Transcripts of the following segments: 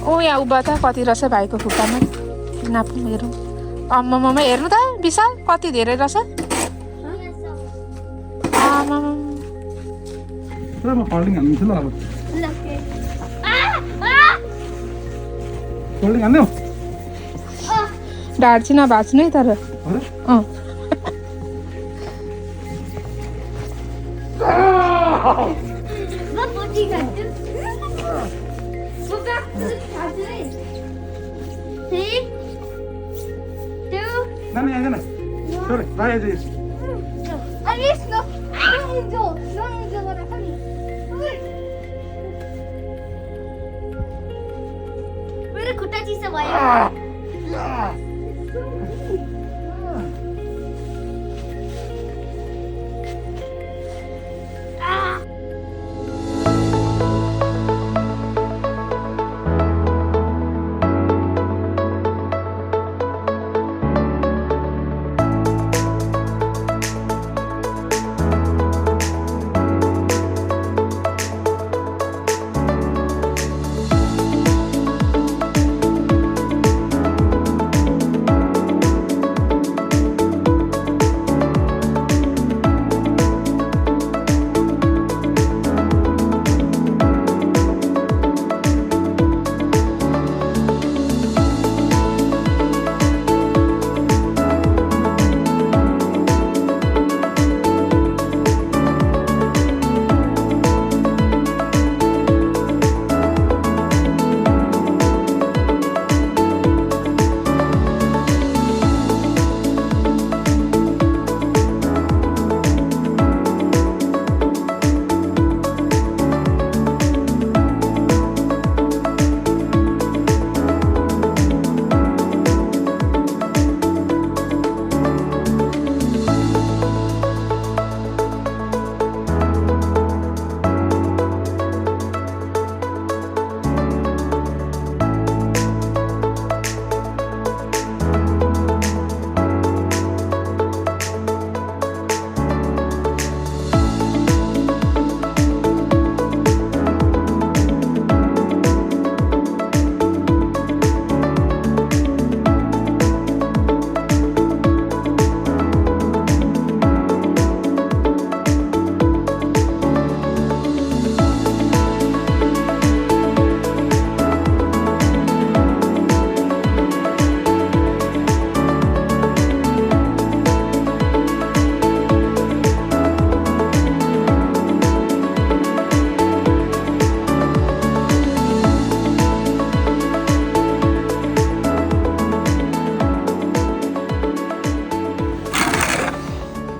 ओ यहाँ उभा त कति रहेछ भाइको खुट्टामा नाप्नु हेरौँ आम्मामा हेर्नु त विशाल कति धेरै रहेछ आमामा म फोल्डिङ हान्छु ल अब फोल्डिङ हान्नु ढाड्छु नभाच्नु है तर Nani aja na. Sorry, bye aja. Alis no. No, wala kami. Pero kuta ji sa waya.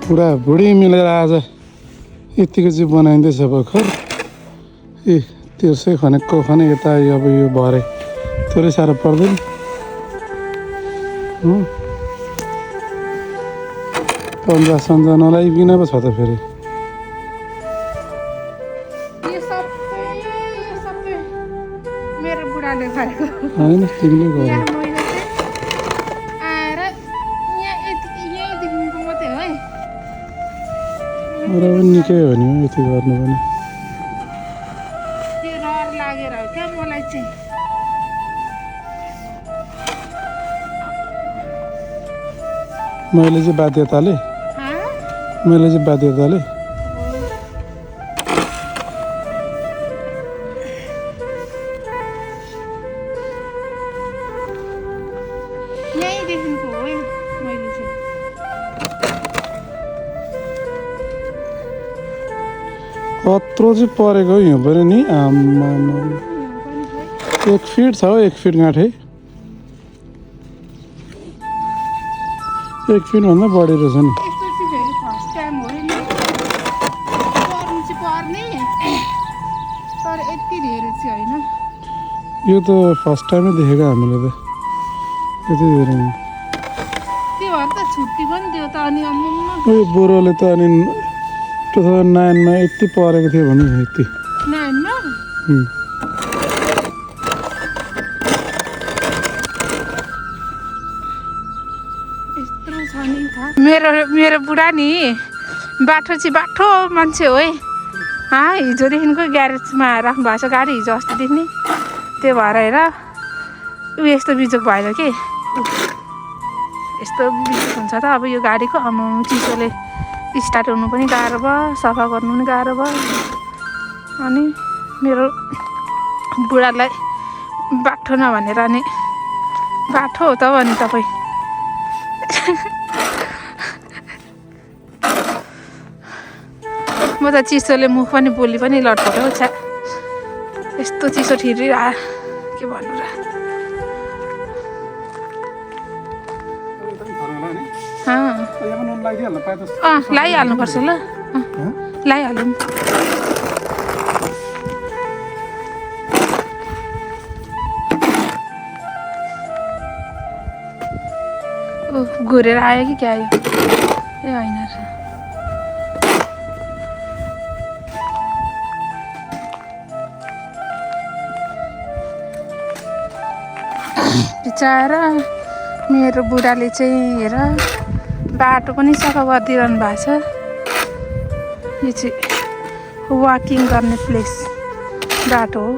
पुरा बुढी मिलेर आज यतिको चाहिँ बनाइँदैछ भर्खर ए तेर्सै खनेको खने यता अब यो भरे थोरै साह्रो पर्दैन 50 नलाइकन पो छ त फेरि मेरो बुढाले गरेको होइन तिमीले गर अरू पनि निकै हो नि यति गर्नु पनि त्यो रहर लागेर हो क्या मलाई चाहिँ मैले चाहिँ बाध्यताले यहीँदेखिको हो मैले चाहिँ कत्रो चाहिँ परेको हो हिउँ पनि नि आम्मा 1 फिट छ हौ 1 फिट गाँठै 1 फिटभन्दा बढी रहेछ नि यस्तो चाहिँ फेरि फर्स्ट टाइम हो नि पर्नु चाहिँ पर्ने तर यति धेरै चाहिँ होइन यो त फर्स्ट टाइमै देखेको हामीले त यति धेरै त्यो भएर त छुट्टी पनि दियो त अनि अम्मुमा यो बुढोले त अनि 2009 मा यति परेको थियो भने यति 9 मा मेरो मेरो बुढा नि बाठो चाहिँ बाठो मान्छे हो है। हिजोदेखिको ग्यारेजमा राख्नु भएको छ गाडी, हिजो अस्तिदेखि नै। त्यो भएर हेर ऊ यस्तो बिजोक भएर के यस्तो बिजोक हुन्छ त अब यो गाडीको। चिसोले स्टार्ट हुनु पनि गाह्रो भयो, सफा गर्नु पनि गाह्रो भयो। अनि मेरो बुढालाई बाठो नभनेर नि बाठो हो त भने तपाईँ। म त चिसोले मुख पनि बोली पनि लटपट्यो छ्या, यस्तो चिसो ठिरिरह के भन्नु र। लगाइहाल्नुपर्छ ल, लगाइहालौँ। घुरेर आयो कि क्या आयो? ए होइन र, बिचारा मेरो बुढाले चाहिँ हेर बाटो पनि सफा गरिदिइरहनु भएको छ। यो चाहिँ वाकिङ गर्ने प्लेस बाटो हो।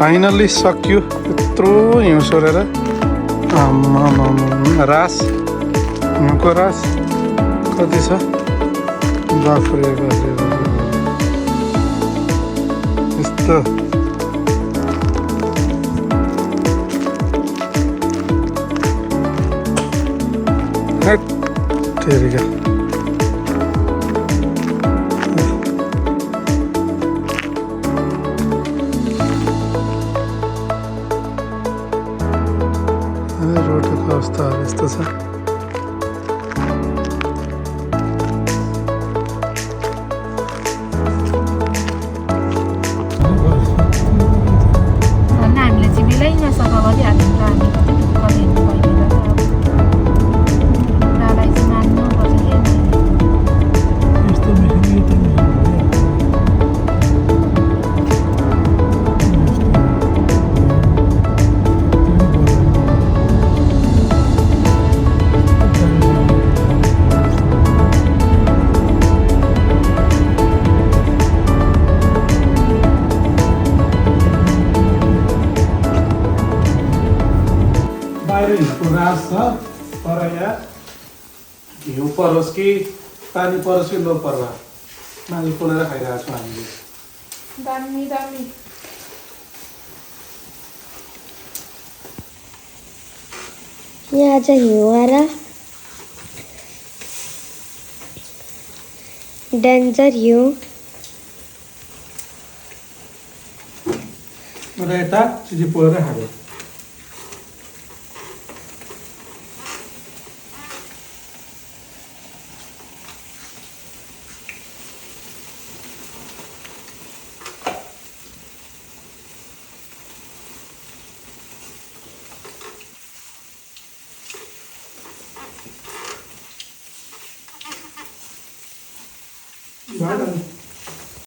फाइनल्ली सक्यो यत्रो हिउँ सोरेर। रास हिउँको रास कति छ? बाफ्रे बाफ्रे यस्तो ठेरिका। रोडको अवस्था यस्तो छ। हामीले चाहिँ बेलैमा सफा गरिहाल्यौँ र हामी गरिहाल्नु पहिले र अब बुढालाई चाहिँ मान्नुपर्छ कि बाहिर हिउँको रास छ, तर यहाँ हिउँ परोस् कि पानी परोस् कि नपर्ला माथि पोलेर खाइरहेको छौँ हामीले। दामी दामी। यहाँ चाहिँ हिउँ आएर डेन्जर हिउँ। र यता चिजी पोलेर खायो। Right on.